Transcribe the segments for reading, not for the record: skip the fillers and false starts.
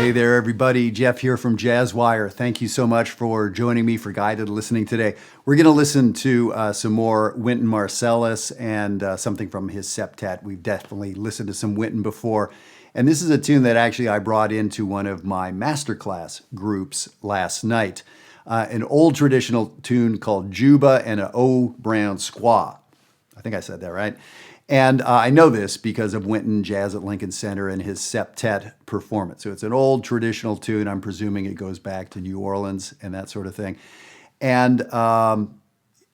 Hey there, everybody. Jeff here from JazzWire. Thank you so much for joining me for guided listening today. We're going to listen to some more Wynton Marsalis and something from his septet. We've definitely listened to some Wynton before. And this is a tune that actually I brought into one of my masterclass groups last night. An old traditional tune called Juba and an O Brown Squaw. I think I said that right. And I know this because of Wynton Jazz at Lincoln Center and his septet performance. So it's an old traditional tune. I'm presuming it goes back to New Orleans and that sort of thing. And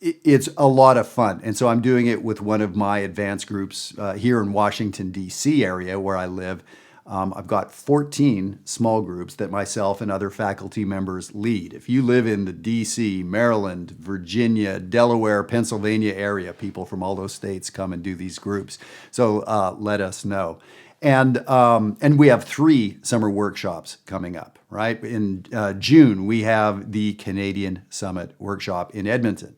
it's a lot of fun. And so I'm doing it with one of my advanced groups here in Washington, D.C. area where I live. I've got 14 small groups that myself and other faculty members lead. If you live in the D.C., Maryland, Virginia, Delaware, Pennsylvania area, people from all those states come and do these groups. So let us know. And we have 3 summer workshops coming up, right? In June, we have the Canadian Summit Workshop in Edmonton.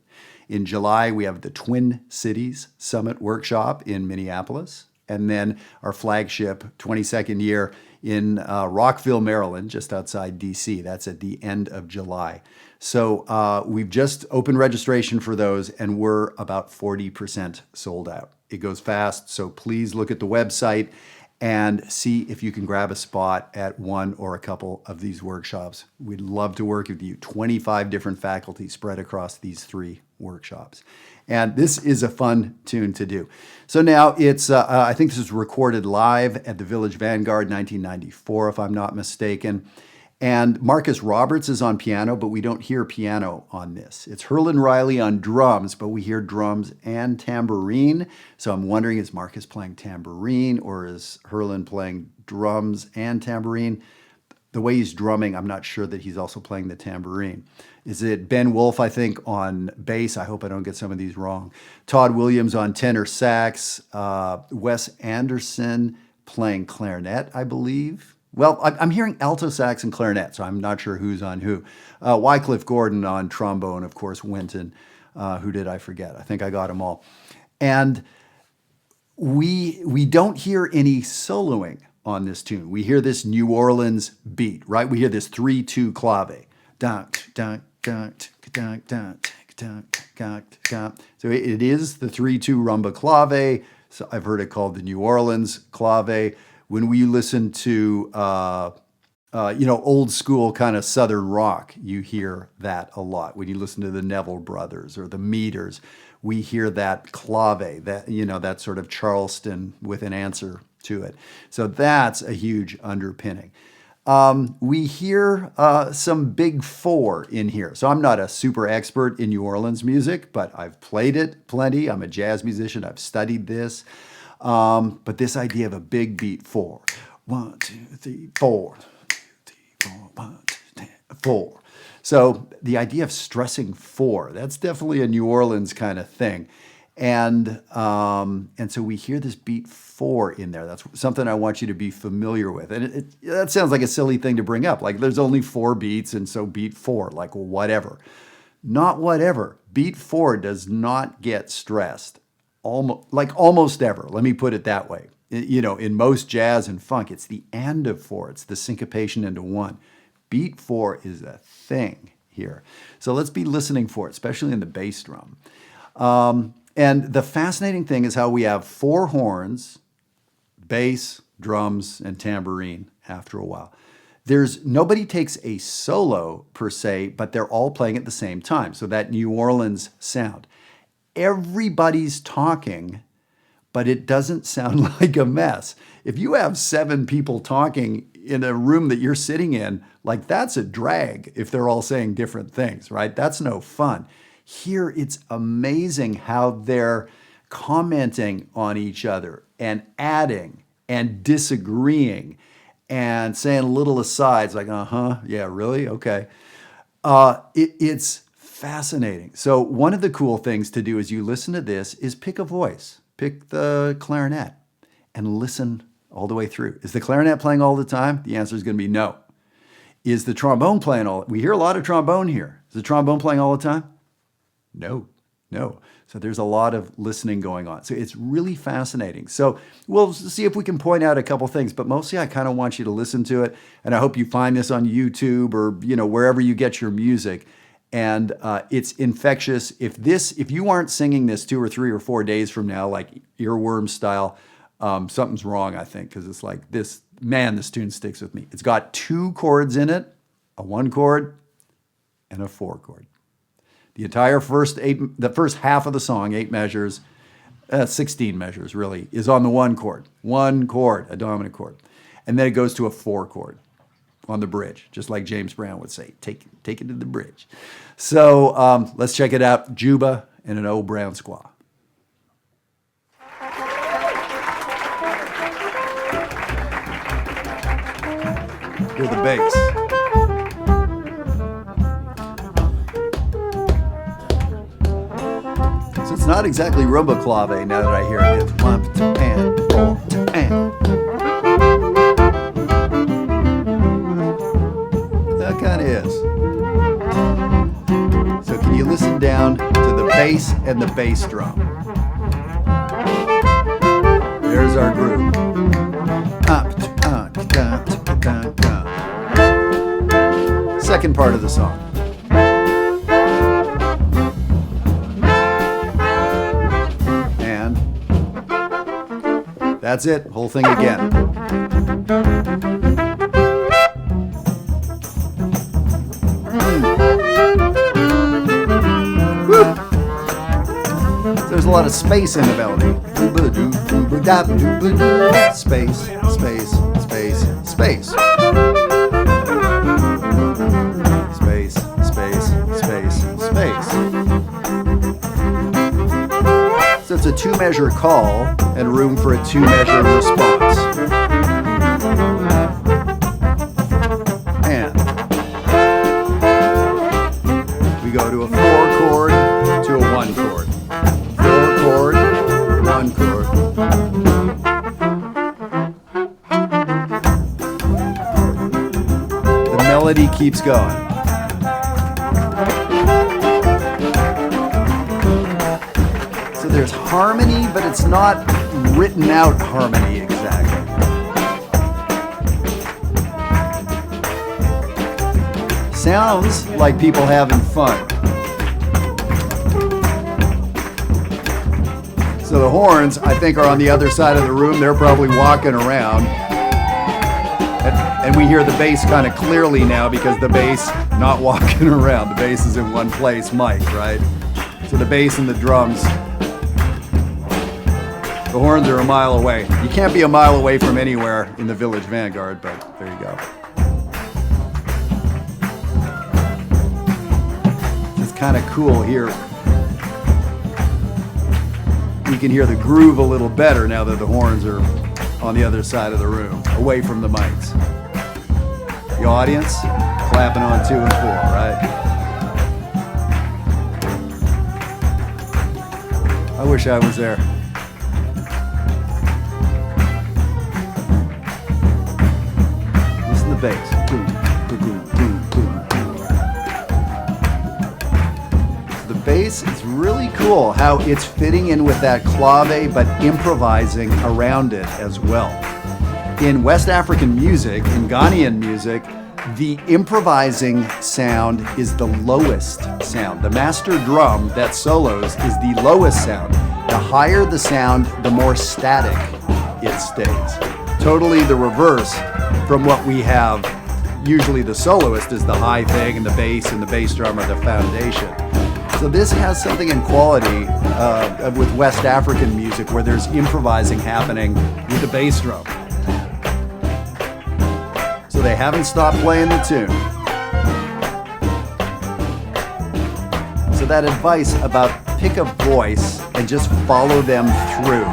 In July, we have the Twin Cities Summit Workshop in Minneapolis. And then our flagship 22nd year in Rockville, Maryland, just outside DC. That's at the end of July. So we've just opened registration for those, and we're about 40% sold out. It goes fast, so please look at the website and see if you can grab a spot at one or a couple of these workshops. We'd love to work with you. 25 different faculty spread across these 3 workshops. And this is a fun tune to do. So now it's, I think this was recorded live at the Village Vanguard, 1994, if I'm not mistaken. And Marcus Roberts is on piano, but we don't hear piano on this. It's Herlin Riley on drums, but we hear drums and tambourine. So I'm wondering, is Marcus playing tambourine or is Herlin playing drums and tambourine? The way he's drumming, I'm not sure that he's also playing the tambourine. Is it Ben Wolf, I think, on bass? I hope I don't get some of these wrong. Todd Williams on tenor sax. Wes Anderson playing clarinet, I believe. Well, I'm hearing alto sax and clarinet, so I'm not sure who's on who. Wycliffe Gordon on trombone, of course, Wynton. Who did I forget? I think I got them all. And we don't hear any soloing on this tune. We hear this New Orleans beat, right? We hear this 3-2 clave. So it is the 3-2 rumba clave. So I've heard it called the New Orleans clave. When we listen to old school kind of Southern rock, you hear that a lot. When you listen to the Neville Brothers or the Meters, we hear that clave, that sort of Charleston with an answer to it. So that's a huge underpinning. We hear some big 4 in here. So I'm not a super expert in New Orleans music, but I've played it plenty. I'm a jazz musician. I've studied this. But this idea of a big beat 4. 1, 2, 3, 4. 2, 3, 4. 1, 2, 3, 4. So the idea of stressing 4, that's definitely a New Orleans kind of thing. And so we hear this beat 4 in there. That's something I want you to be familiar with. And that sounds like a silly thing to bring up. Like there's only 4 beats, and so beat 4, like whatever. Not whatever. Beat 4 does not get stressed. Almost ever. Let me put it that way. In most jazz and funk, it's the and of 4. It's the syncopation into 1. Beat 4 is a thing here. So let's be listening for it, especially in the bass drum. And the fascinating thing is how we have 4 horns, bass, drums, and tambourine after a while. Nobody takes a solo per se, but they're all playing at the same time. So that New Orleans sound. Everybody's talking, but it doesn't sound like a mess. If you have 7 people talking in a room that you're sitting in, like that's a drag if they're all saying different things, right? That's no fun. Here, it's amazing how they're commenting on each other and adding and disagreeing and saying little asides like, yeah, really? Okay. It's fascinating. So one of the cool things to do as you listen to this is pick a voice. Pick the clarinet and listen all the way through. Is the clarinet playing all the time? The answer is going to be no. Is the trombone playing all? We hear a lot of trombone here. Is the trombone playing all the time? No. No. So there's a lot of listening going on. So it's really fascinating. So we'll see if we can point out a couple things, but mostly I kind of want you to listen to it. And I hope you find this on YouTube or, wherever you get your music. And it's infectious. If you aren't singing this 2 or 3 or 4 days from now, like earworm style, something's wrong, I think, because it's like this tune sticks with me. It's got 2 chords in it, a 1 chord and a 4 chord. The entire the first half of the song, 8 measures, 16 measures really, is on the 1 chord. 1 chord, a dominant chord. And then it goes to a 4 chord on the bridge, just like James Brown would say, take it to the bridge. So let's check it out, Juba and an O Brown Squaw. Hear the bass. So it's not exactly rumba clave now that I hear it. It's 1, 2, and 4, and. That kind of is. So can you listen down to the bass and the bass drum? There's our groove. Second part of the song. And that's it, whole thing again. There's a lot of space in the melody. Space, space, space, space. Space, space, space, space. So it's a 2-measure call and room for a 2-measure response. And we go to a 4 chord to a 1 chord. 4 chord, 1 chord. The melody keeps going. So there's harmony, but it's not written out harmony exactly. Sounds like people having fun. So the horns, I think, are on the other side of the room. They're probably walking around. And we hear the bass kind of clearly now because the bass not walking around. The bass is in one place, mic, right? So the bass and the drums. The horns are a mile away. You can't be a mile away from anywhere in the Village Vanguard, but there you go. It's kind of cool here. We can hear the groove a little better now that the horns are on the other side of the room, away from the mics. The audience clapping on 2 and 4, right? I wish I was there. Listen to the bass. Boom, boom, boom, boom, boom. The bass is really cool how it's fitting in with that clave but improvising around it as well. In West African music, in Ghanaian music, the improvising sound is the lowest sound. The master drum that solos is the lowest sound. The higher the sound, the more static it stays. Totally the reverse from what we have. Usually the soloist is the high thing and the bass drum are the foundation. So this has something in quality with West African music where there's improvising happening with the bass drum. So they haven't stopped playing the tune. So that advice about pick a voice and just follow them through.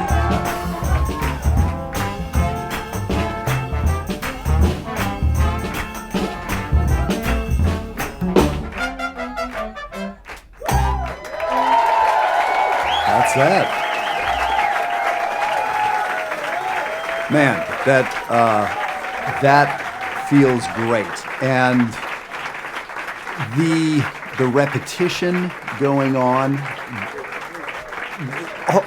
That's that. Man, that feels great. And the repetition going on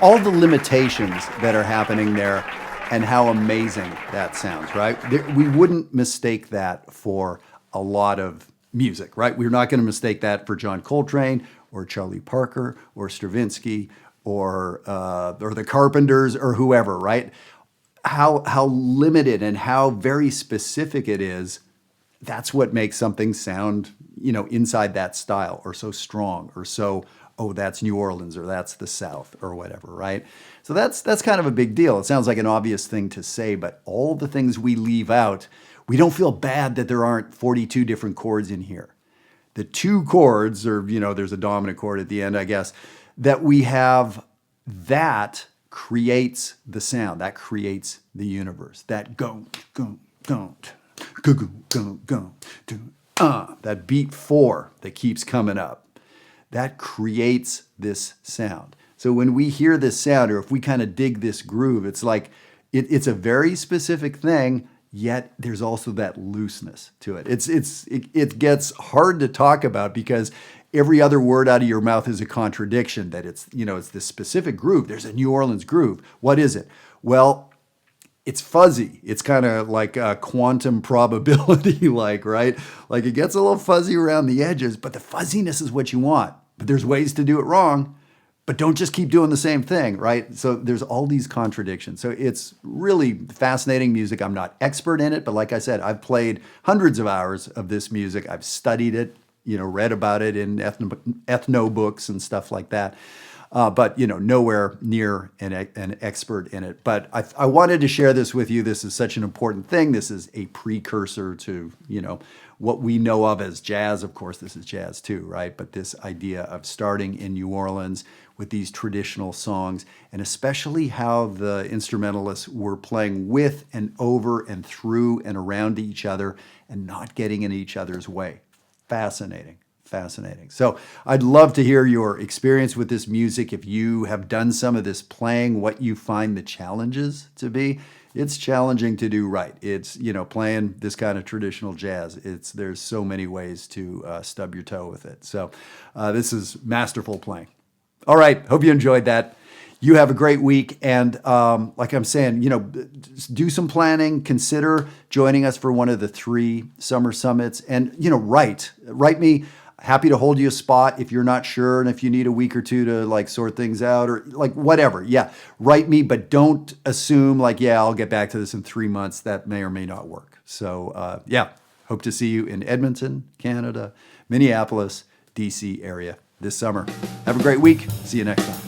all the limitations that are happening there and how amazing that sounds, right? We wouldn't mistake that for a lot of music, right? We're not going to mistake that for John Coltrane or Charlie Parker or Stravinsky or the Carpenters or whoever, right? How limited and how very specific it is. That's what makes something sound, inside that style or so strong or so, oh, that's New Orleans or that's the South or whatever, right? So that's kind of a big deal. It sounds like an obvious thing to say, but all the things we leave out, we don't feel bad that there aren't 42 different chords in here. The two chords, or, there's a dominant chord at the end, I guess, that we have, that creates the sound, that creates the universe. That go, go, go, go, go, go, go, that beat 4 that keeps coming up, that creates this sound. So when we hear this sound, or if we kind of dig this groove, it's like it's a very specific thing, yet there's also that looseness to it. It gets hard to talk about because every other word out of your mouth is a contradiction, that it's this specific groove. There's a New Orleans groove. What is it? Well, it's fuzzy. It's kind of like a quantum probability, right? Like it gets a little fuzzy around the edges, but the fuzziness is what you want. But there's ways to do it wrong, but don't just keep doing the same thing, right? So there's all these contradictions. So it's really fascinating music. I'm not expert in it, but like I said, I've played hundreds of hours of this music. I've studied it, read about it in ethno books and stuff like that. But nowhere near an expert in it. But I wanted to share this with you. This is such an important thing. This is a precursor to what we know of as jazz. Of course, this is jazz too, right? But this idea of starting in New Orleans with these traditional songs, and especially how the instrumentalists were playing with and over and through and around each other and not getting in each other's way. Fascinating. So I'd love to hear your experience with this music. If you have done some of this playing, what you find the challenges to be. It's challenging to do right. It's, playing this kind of traditional jazz. There's so many ways to stub your toe with it. So this is masterful playing. All right. Hope you enjoyed that. You have a great week. And like I'm saying, do some planning. Consider joining us for one of the 3 summer summits. And, write me. Happy to hold you a spot if you're not sure and if you need a week or two to sort things out or whatever. Yeah, write me, but don't assume I'll get back to this in 3 months. That may or may not work. So hope to see you in Edmonton, Canada, Minneapolis, DC area this summer. Have a great week. See you next time.